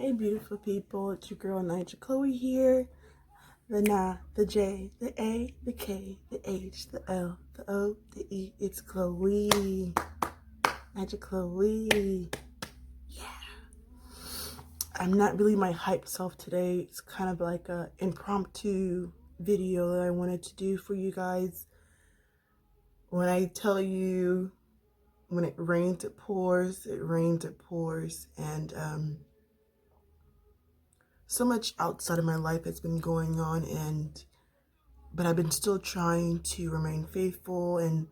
Hey, beautiful people, it's your girl Nigel Chloe here. The Na, the J, the A, the K, the H, the L, the O, the E. It's Chloe. Nigel Chloe. Yeah. I'm not really my hype self today. It's kind of like a impromptu video that I wanted to do for you guys. When I tell you, when it rains, it pours. It rains, it pours. And so much outside of my life has been going on, but I've been still trying to remain faithful and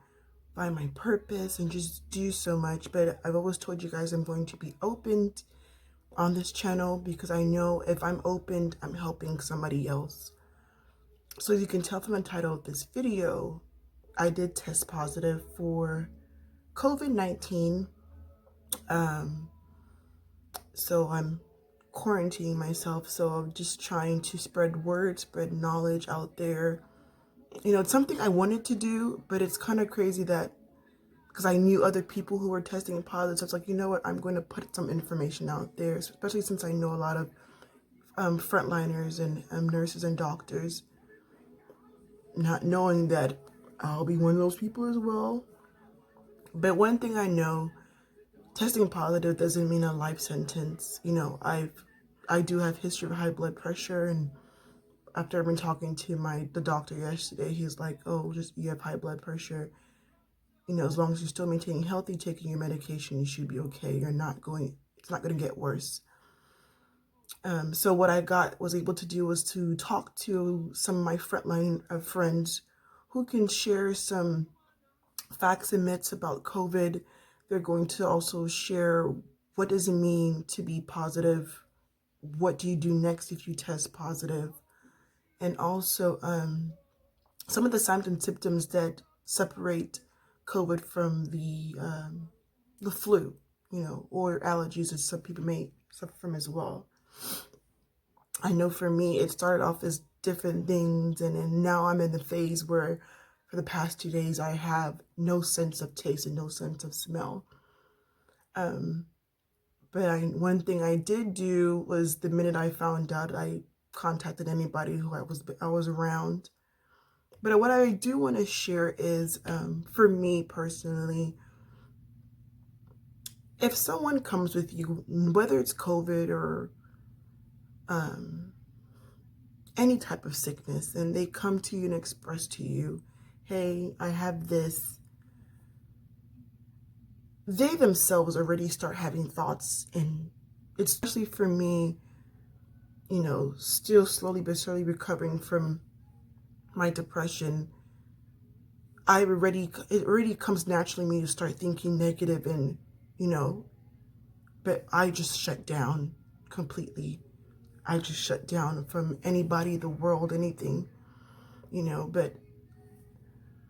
find my purpose and just do so much. But I've always told you guys I'm going to be opened on this channel because I know if I'm opened, I'm helping somebody else. So as you can tell from the title of this video, I did test positive for COVID-19. So I'm quarantining myself. So I'm just trying to spread word, spread knowledge out there. You know, it's something I wanted to do, but it's kind of crazy that because I knew other people who were testing positive, so it's like, you know what, I'm going to put some information out there, especially since I know a lot of frontliners and nurses and doctors, not knowing that I'll be one of those people as well. But one thing I know, testing positive doesn't mean a life sentence. You know, I do have history of high blood pressure, and after I've been talking to the doctor yesterday, he's like, oh, just you have high blood pressure. You know, as long as you're still maintaining healthy, taking your medication, you should be okay. It's not going to get worse. So what I was able to do was to talk to some of my frontline friends who can share some facts and myths about COVID. They're going to also share what does it mean to be positive? What do you do next if you test positive? And also some of the signs and symptoms that separate COVID from the flu, you know, or allergies that some people may suffer from as well. I know for me, it started off as different things, and then now I'm in the phase where for the past 2 days, I have no sense of taste and no sense of smell. But one thing I did do was the minute I found out, I contacted anybody who I was around. But what I do want to share is, for me personally, if someone comes with you, whether it's COVID or any type of sickness, and they come to you and express to you, hey, I have this, they themselves already start having thoughts, and especially for me, you know, still slowly but surely recovering from my depression, it already comes naturally me to start thinking negative, and, you know, but I just shut down completely. I just shut down from anybody, the world, anything, you know, but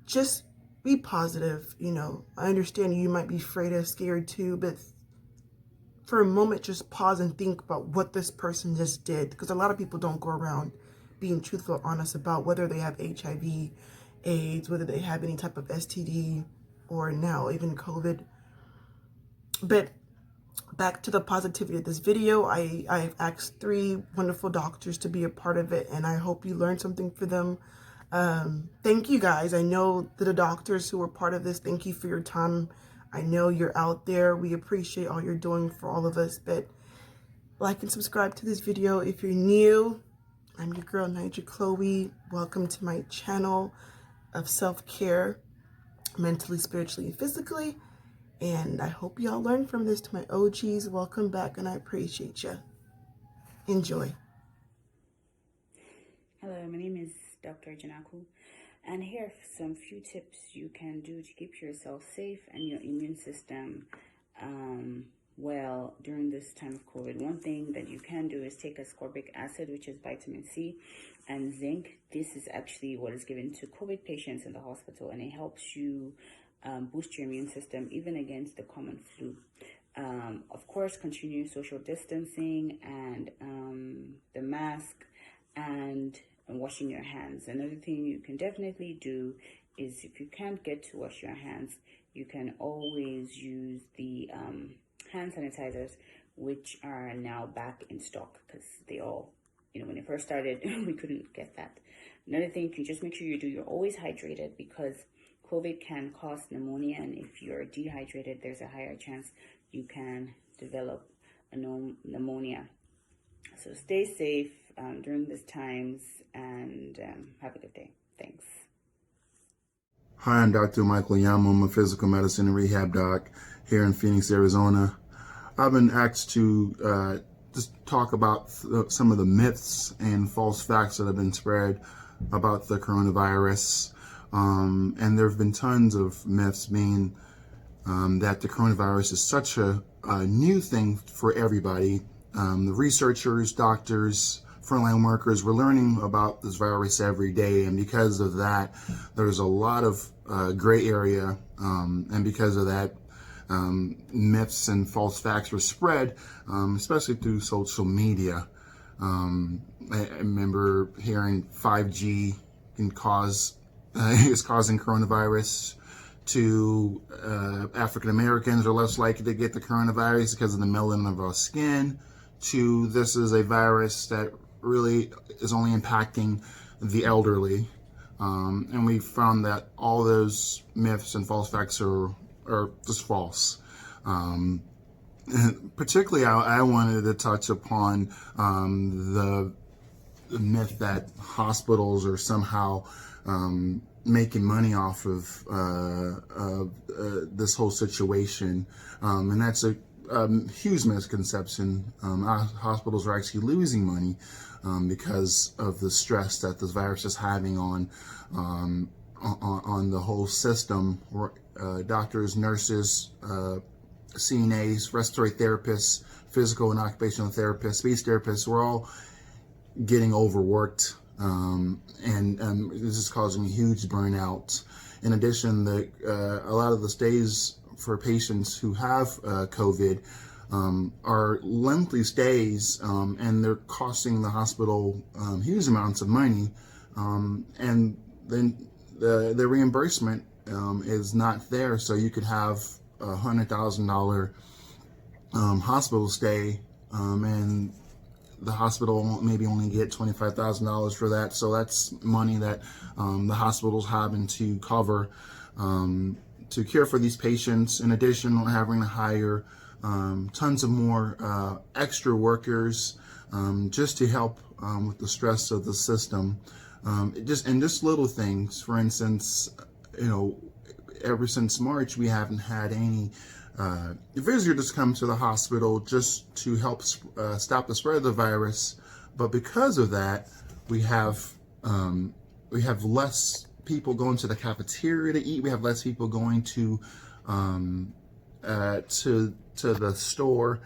just be positive. You know, I understand you might be afraid or scared too, but for a moment, just pause and think about what this person just did, because a lot of people don't go around being truthful, honest about whether they have HIV, AIDS, whether they have any type of STD, or now even COVID. But back to the positivity of this video, I've asked 3 wonderful doctors to be a part of it, and I hope you learned something for them. Thank you guys. I know that the doctors who were part of this, thank you for your time. I know you're out there. We appreciate all you're doing for all of us. But like and subscribe to this video if you're new. I'm your girl Nigel Chloe. Welcome to my channel of self-care, mentally, spiritually, and physically. And I hope y'all learn from this. To my OGs, welcome back, and I appreciate you. Enjoy. Hello, my name is Dr. Janaku, and here are some few tips you can do to keep yourself safe and your immune system well during this time of COVID. One thing that you can do is take ascorbic acid, which is vitamin C, and zinc. This is actually what is given to COVID patients in the hospital, and it helps you boost your immune system even against the common flu. Of course, continue social distancing and the mask and washing your hands. Another thing you can definitely do is, if you can't get to wash your hands, you can always use the hand sanitizers, which are now back in stock because they all, when it first started, we couldn't get that. Another thing, you can just make sure you're always hydrated, because COVID can cause pneumonia, and if you're dehydrated, there's a higher chance you can develop a pneumonia. So stay safe during these times, and have a good day. Thanks. Hi, I'm Dr. Michael Yama. I'm a physical medicine and rehab doc here in Phoenix, Arizona. I've been asked to just talk about some of the myths and false facts that have been spread about the coronavirus. And there have been tons of myths, being that the coronavirus is such a new thing for everybody. The researchers, doctors, frontline workers, we're learning about this virus every day, and because of that, there's a lot of gray area, and because of that, myths and false facts were spread, especially through social media. I remember hearing 5G can is causing coronavirus, to African Americans are less likely to get the coronavirus because of the melanin of our skin, to this is a virus that really is only impacting the elderly. And we found that all those myths and false facts are just false. And particularly, I wanted to touch upon the myth that hospitals are somehow making money off of this whole situation, and that's a huge misconception. Hospitals are actually losing money because of the stress that this virus is having on the whole system. Doctors, nurses, CNAs, respiratory therapists, physical and occupational therapists, speech therapists, we're all getting overworked, and this is causing a huge burnout. In addition, a lot of the stays for patients who have COVID are lengthy stays, and they're costing the hospital huge amounts of money, and then the reimbursement is not there. So you could have a $100,000 hospital stay, and the hospital maybe only get $25,000 for that. So that's money that the hospital's having to cover to care for these patients. In addition, having to hire tons of more extra workers just to help with the stress of the system. Just little things. For instance, ever since March, we haven't had any visitors come to the hospital just to help stop the spread of the virus. But because of that, we have less people going to the cafeteria to eat. We have less people going to the store,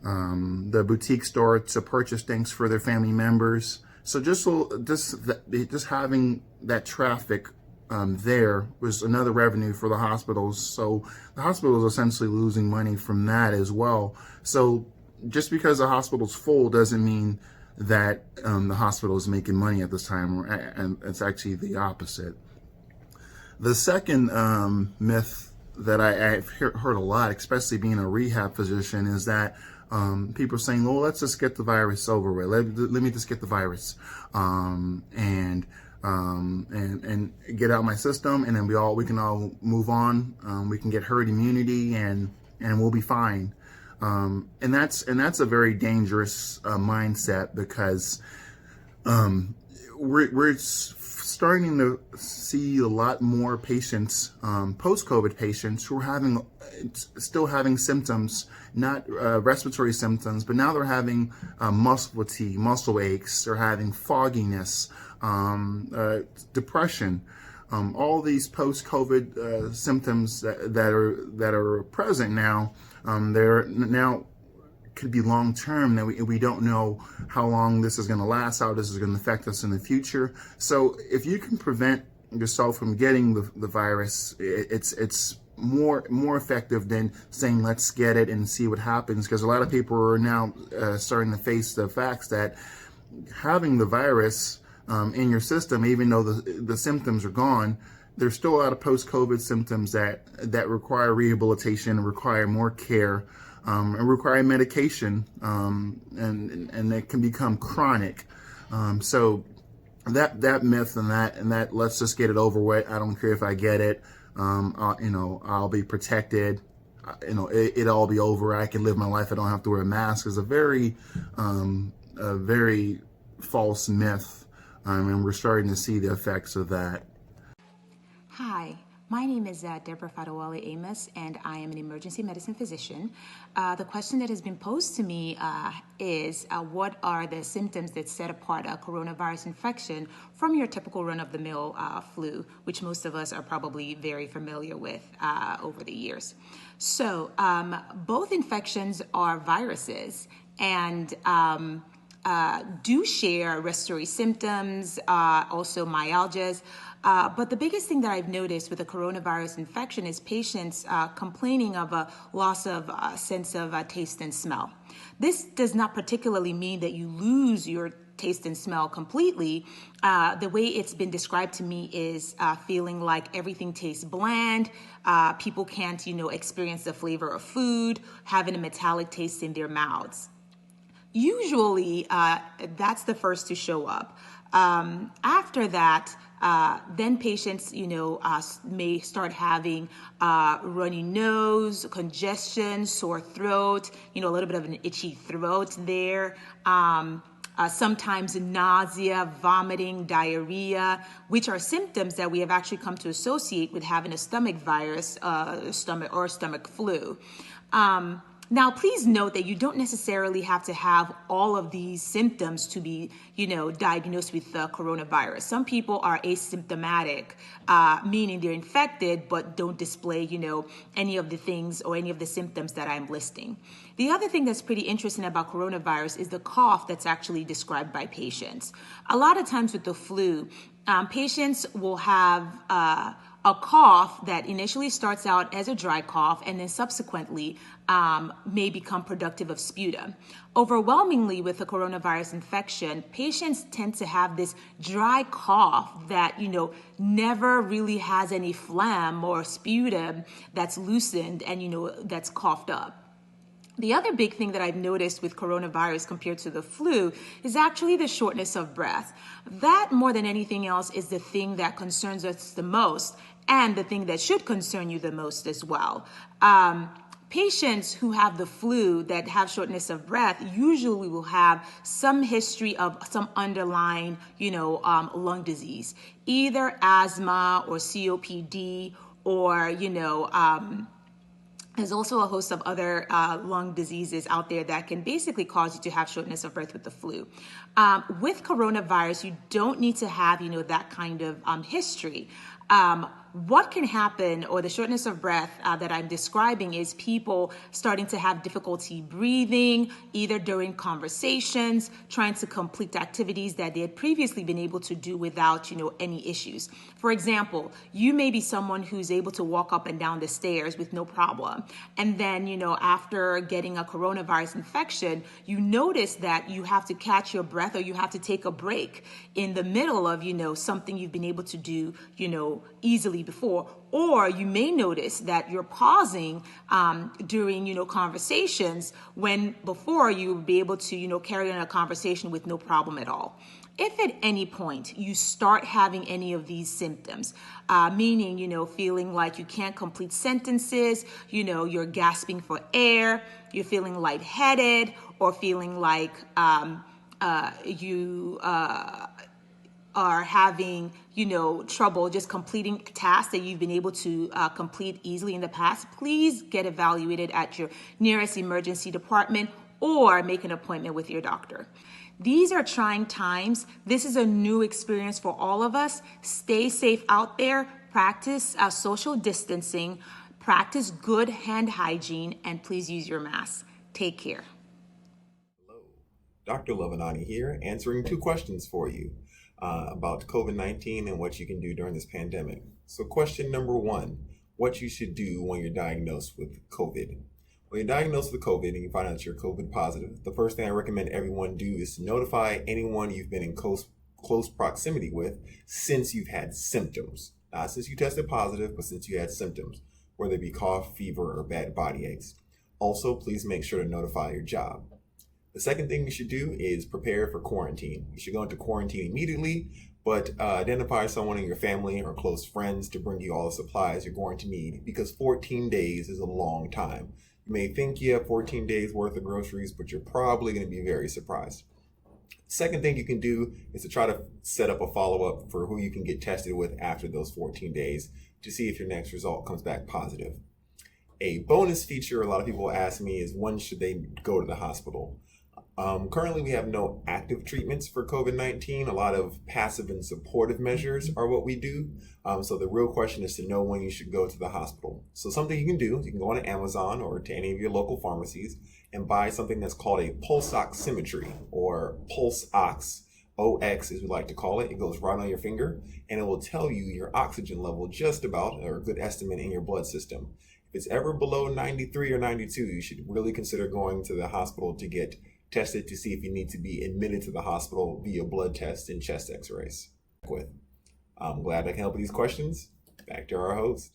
the boutique store, to purchase things for their family members. So just having that traffic there was another revenue for the hospitals. So the hospital is essentially losing money from that as well. So just because the hospital's full doesn't mean that the hospital is making money at this time, and it's actually the opposite. The second myth that I've heard a lot, especially being a rehab physician, is that people are saying, "Well, let's just get the virus over with. Let me just get the virus and get out my system, and then we can all move on. We can get herd immunity, and we'll be fine." And that's a very dangerous mindset, because we're starting to see a lot more patients, post-COVID patients, who are still having symptoms, not respiratory symptoms, but now they're having muscle fatigue, muscle aches, they're having fogginess, depression, all these post-COVID symptoms that are present now. They're now could be long term, that we don't know how long this is going to last, how this is going to affect us in the future. So if you can prevent yourself from getting the virus, it's more effective than saying let's get it and see what happens, because a lot of people are now starting to face the facts that having the virus in your system, even though the symptoms are gone, there's still a lot of post-COVID symptoms that require rehabilitation and require more care. and require medication, and it can become chronic. So that myth and that let's just get it over with. I don't care if I get it. I'll be protected. It'll all be over. I can live my life. I don't have to wear a mask. Is a very false myth, and we're starting to see the effects of that. Hi, my name is Deborah Fadawale Amos, and I am an emergency medicine physician. The question that has been posed to me is what are the symptoms that set apart a coronavirus infection from your typical run-of-the-mill flu, which most of us are probably very familiar with over the years. So both infections are viruses, and do share respiratory symptoms, also myalgias. But the biggest thing that I've noticed with a coronavirus infection is patients complaining of a loss of sense of taste and smell. This does not particularly mean that you lose your taste and smell completely. The way it's been described to me is feeling like everything tastes bland. People can't, experience the flavor of food, having a metallic taste in their mouths. Usually, that's the first to show up. After that, then patients, may start having runny nose, congestion, sore throat, a little bit of an itchy throat there. Sometimes nausea, vomiting, diarrhea, which are symptoms that we have actually come to associate with having a stomach virus, stomach flu. Now, please note that you don't necessarily have to have all of these symptoms to be, diagnosed with coronavirus. Some people are asymptomatic, meaning they're infected but don't display, any of the things or any of the symptoms that I'm listing. The other thing that's pretty interesting about coronavirus is the cough that's actually described by patients. A lot of times with the flu, patients will have a cough that initially starts out as a dry cough and then subsequently may become productive of sputum. Overwhelmingly with the coronavirus infection, patients tend to have this dry cough that, never really has any phlegm or sputum that's loosened and, that's coughed up. The other big thing that I've noticed with coronavirus compared to the flu is actually the shortness of breath. That, more than anything else, is the thing that concerns us the most and the thing that should concern you the most as well. Patients who have the flu that have shortness of breath usually will have some history of some underlying, lung disease, either asthma or COPD or, there's also a host of other lung diseases out there that can basically cause you to have shortness of breath with the flu. With coronavirus, you don't need to have, that kind of history. What can happen, or the shortness of breath that I'm describing, is people starting to have difficulty breathing, either during conversations, trying to complete activities that they had previously been able to do without, any issues. For example, you may be someone who's able to walk up and down the stairs with no problem. And then, after getting a coronavirus infection, you notice that you have to catch your breath or you have to take a break in the middle of, something you've been able to do, easily before. Or you may notice that you're pausing during, conversations when before you would be able to, carry on a conversation with no problem at all. If at any point you start having any of these symptoms, meaning, feeling like you can't complete sentences, you're gasping for air, you're feeling lightheaded, or feeling like you are having, trouble just completing tasks that you've been able to complete easily in the past, please get evaluated at your nearest emergency department or make an appointment with your doctor. These are trying times. This is a new experience for all of us. Stay safe out there. Practice social distancing. Practice good hand hygiene. And please use your mask. Take care. Hello, Dr. Levinati here, answering 2 questions for you about COVID-19 and what you can do during this pandemic. So question number 1, what you should do when you're diagnosed with COVID. When you're diagnosed with COVID and you find out you're COVID positive, the first thing I recommend everyone do is to notify anyone you've been in close proximity with since you've had symptoms. Not since you tested positive, but since you had symptoms, whether it be cough, fever, or bad body aches. Also, please make sure to notify your job. The second thing you should do is prepare for quarantine. You should go into quarantine immediately, but identify someone in your family or close friends to bring you all the supplies you're going to need, because 14 days is a long time. You may think you have 14 days worth of groceries, but you're probably going to be very surprised. Second thing you can do is to try to set up a follow-up for who you can get tested with after those 14 days to see if your next result comes back positive. A bonus feature a lot of people ask me is, when should they go to the hospital? Currently, we have no active treatments for COVID-19. A lot of passive and supportive measures are what we do. So the real question is to know when you should go to the hospital. So something you can do, you can go on Amazon or to any of your local pharmacies and buy something that's called a pulse oximetry, or pulse ox, OX as we like to call it. It goes right on your finger and it will tell you your oxygen level just about, or a good estimate in your blood system. If it's ever below 93 or 92, you should really consider going to the hospital to get tested to see if you need to be admitted to the hospital via blood tests and chest x-rays. I'm glad I can help with these questions. Back to our host.